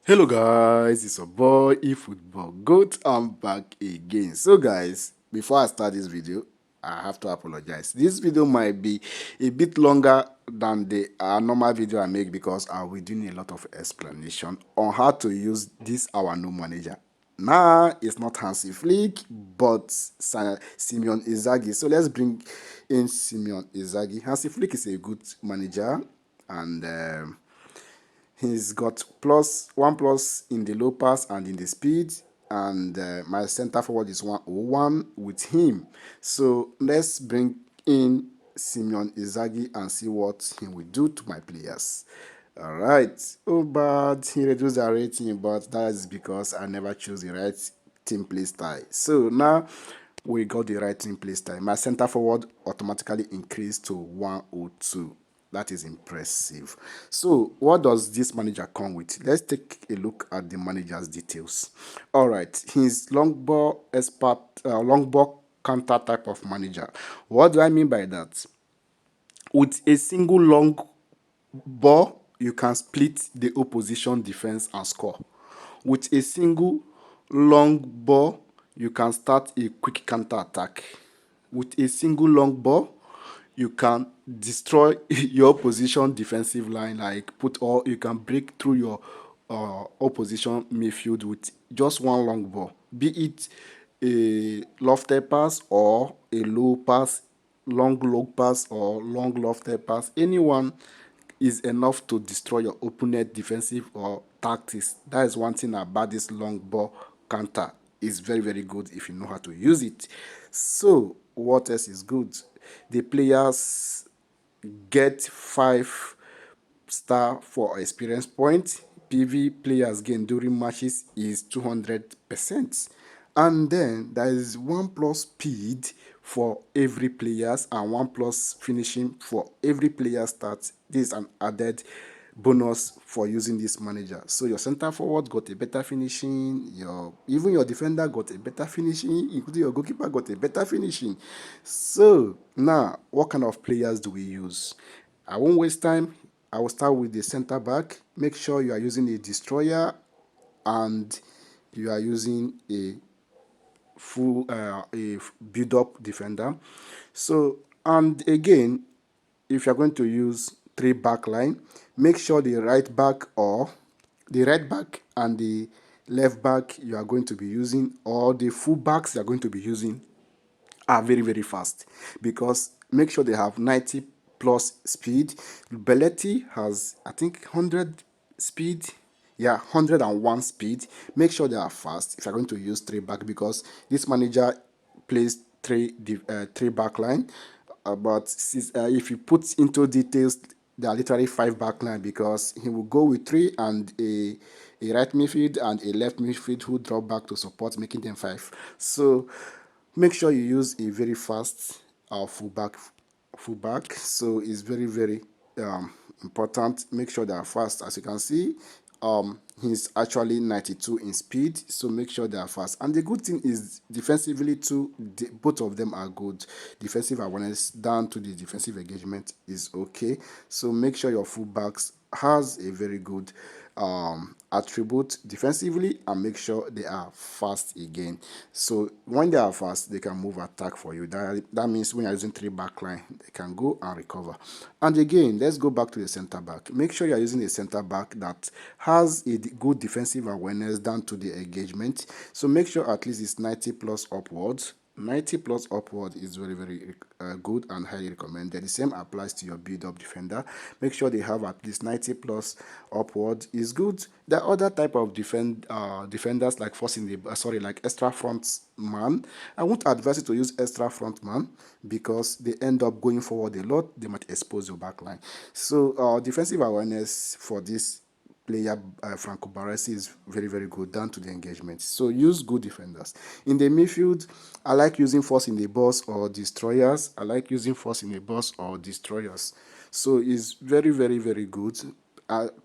Hello guys, it's your boy eFootball. Goat, I'm back again. So guys, before I start this video, I have to apologize. This video might be a bit longer than the normal video I make because I'll be doing a lot of explanation on how to use this our new manager. Nah, it's not Hansi Flick, but Simone Inzaghi. So let's bring in Simone Inzaghi. Hansi Flick is a good manager and he's got one plus in the low pass and in the speed, and my center forward is 101 with him. So let's bring in Simone Inzaghi and see what he will do to my players. All right. Oh, but he reduced the rating, but that is because I never chose the right team play style. So now we got the right team play style. My center forward automatically increased to 102. That is impressive. So, what does this manager come with? Let's take a look at the manager's details. All right, he's long ball expert, long ball counter type of manager. What do I mean by that? With a single long ball, you can split the opposition defense and score. With a single long ball, you can start a quick counter attack. With a single long ball, you can destroy your opposition defensive line, like put all you can break through your opposition midfield with just one long ball, be it a lofted pass or a low pass, long low pass or long lofted pass. Anyone is enough to destroy your opponent defensive or tactics. That is one thing about this long ball counter. It's very, very good if you know how to use it. So what else is good? The players get 5 star for experience point. PV players gain during matches is 200%. And then there is 1 plus speed for every players and 1 plus finishing for every player start. This is an added bonus for using this manager. So your center forward got a better finishing, even your defender got a better finishing, including your goalkeeper got a better finishing. So now, what kind of players do we use? I won't waste time. I will start with the center back. Make sure you are using a destroyer and you are using a build up defender. So, and again, if you're going to use 3 back line, make sure the right back and the left back you are going to be using, or the full backs you are going to be using, are very, very fast, because make sure they have 90 plus speed. Belletti has, I think, 100 speed. Yeah, 101 speed. Make sure they are fast if you're going to use 3 back, because this manager plays three back line. But if you put into details, there are literally 5 back line, because he will go with 3 and a right midfield and a left midfield who drop back to support, making them 5. So make sure you use a very fast fullback. So it's very, very important. Make sure they are fast. As you can see, he's actually 92 in speed, so make sure they are fast. And the good thing is, defensively too, both of them are good. Defensive awareness down to the defensive engagement is okay. So make sure your fullbacks has a very good attribute defensively, and make sure they are fast again. So when they are fast, they can move attack for you. That means when you're using 3 back line, they can go and recover. And again, let's go back to the center back. Make sure you're using a center back that has a good defensive awareness down to the engagement. So make sure at least it's 90 plus upwards. 90 plus upward is very, very good and highly recommended. The same applies to your build-up defender. Make sure they have at least 90 plus upward is good. There are other type of defenders like like extra front man. I won't advise you to use extra front man, because they end up going forward a lot. They might expose your back line. So defensive awareness for this player, Franco Baresi, is very, very good down to the engagement. So use good defenders. In the midfield, I like using force in the box or destroyers. So it's very, very, very good.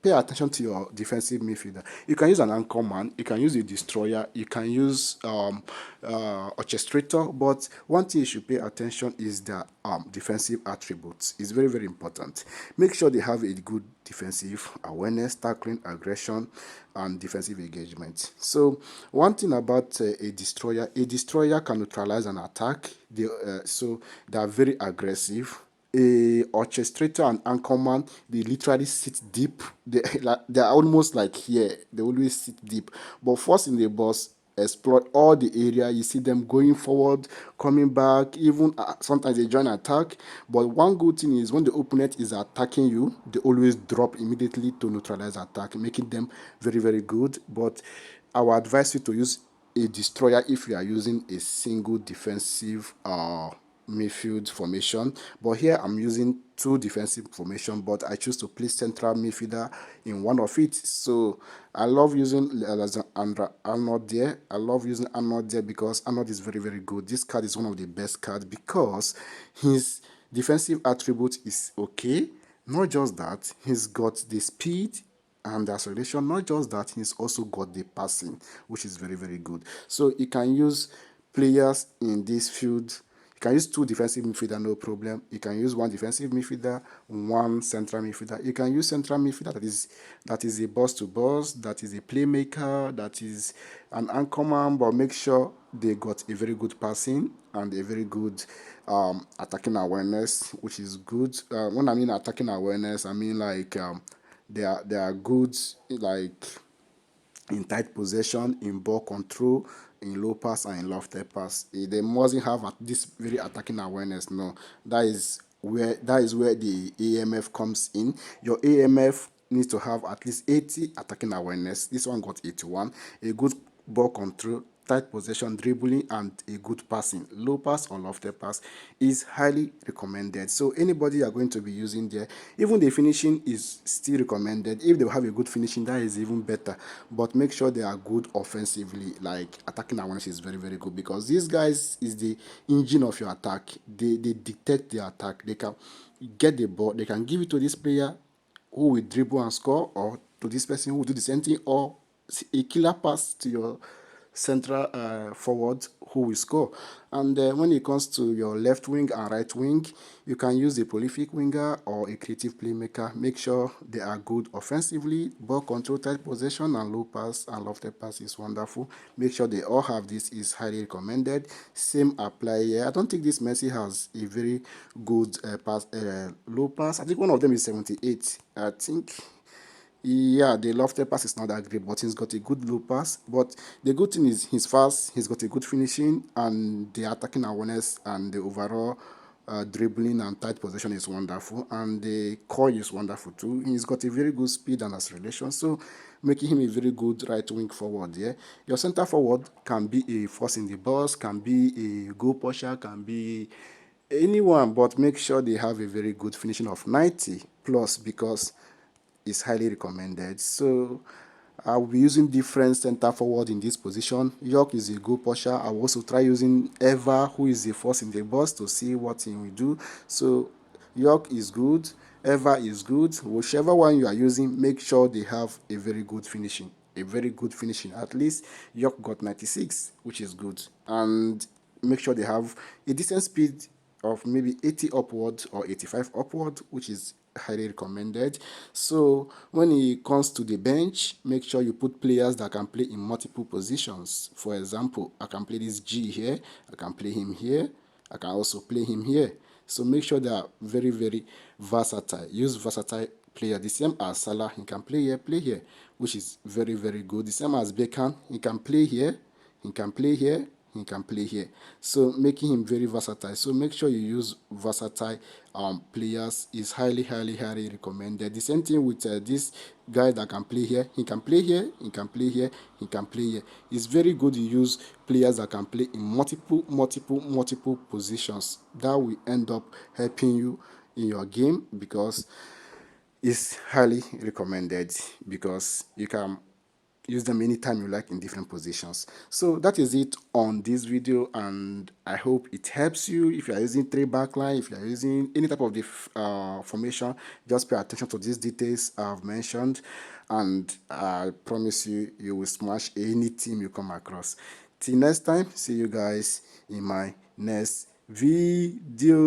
pay attention to your defensive midfielder. You can use an anchor man, you can use a destroyer, you can use orchestrator, but one thing you should pay attention is their defensive attributes. It's very, very important. Make sure they have a good defensive awareness, tackling, aggression, and defensive engagement. So one thing about a destroyer can neutralize an attack. So they are very aggressive. A orchestrator and anchorman, they literally sit deep. They're almost like here. They always sit deep. But first in the box, exploit all the area. You see them going forward, coming back, even sometimes they join attack. But one good thing is when the opponent is attacking you, they always drop immediately to neutralize attack, making them very, very good. But I would advise you to use a destroyer if you are using a single defensive midfield formation. But here I'm using two defensive formation, but I choose to place central midfielder in one of it. So I love using Arnold there. I love using Arnold there because Arnold is very, very good. This card is one of the best cards because his defensive attribute is okay. Not just that, he's got the speed and the acceleration. Not just that, he's also got the passing, which is very, very good. So you can use players in this field. You can use two defensive midfielder, no problem. You can use one defensive midfielder, one central midfielder. You can use central midfielder that is a boss to boss, that is a playmaker, that is an anchorman, but make sure they got a very good passing and a very good attacking awareness, which is good. When I mean attacking awareness, I mean like they are good like in tight possession, in ball control, in low pass and in lofted pass. They mustn't have this very attacking awareness. No, that is where the AMF comes in. Your AMF needs to have at least 80 attacking awareness. This one got 81. A good ball control, tight possession, dribbling, and a good passing. Low pass or lofted pass is highly recommended. So anybody you are going to be using there, even the finishing is still recommended. If they have a good finishing, that is even better. But make sure they are good offensively. Like attacking awareness is very, very good because these guys is the engine of your attack. They detect the attack. They can get the ball. They can give it to this player who will dribble and score, or to this person who will do the same thing, or a killer pass to your central forward who will score. And when it comes to your left wing and right wing, you can use a prolific winger or a creative playmaker. Make sure they are good offensively. Ball control, tight possession, and low pass and lofted pass is wonderful. Make sure they all have this. Is highly recommended. Same apply here. I don't think this Messi has a very good low pass. I think one of them is 78. I think yeah, the lofted pass is not that great, but he's got a good low pass. But the good thing is he's fast, he's got a good finishing, and the attacking awareness and the overall dribbling and tight possession is wonderful, and the core is wonderful too. He's got a very good speed and acceleration, so making him a very good right wing forward. Yeah, your center forward can be a force in the box, can be a goal pusher, can be anyone, but make sure they have a very good finishing of 90 plus because is highly recommended. So I'll be using different center forward in this position. York is a goal pusher. I'll also try using Eva, who is the force in the box, to see what he will do. So York is good. Eva is good. Whichever one you are using, make sure they have a very good finishing. A very good finishing. At least York got 96, which is good. And make sure they have a decent speed of maybe 80 upward or 85 upward, which is highly recommended. So when it comes to the bench, make sure you put players that can play in multiple positions. For example, I can play this G here, I can play him here, I can also play him here. So make sure they are very, very versatile. Use versatile player. The same as Salah, he can play here, which is very, very good. The same as Beckham, he can play here, he can play here, he can play here. So making him very versatile. So make sure you use versatile players is highly, highly, highly recommended. The same thing with this guy that can play here. He can play here, he can play here, he can play here. It's very good to use players that can play in multiple positions. That will end up helping you in your game because it's highly recommended because you can use them anytime you like in different positions. So that is it on this video, and I hope it helps you. If you are using three backline, if you are using any type of the formation, just pay attention to these details I've mentioned, and I promise you, you will smash any team you come across. Till next time, see you guys in my next video.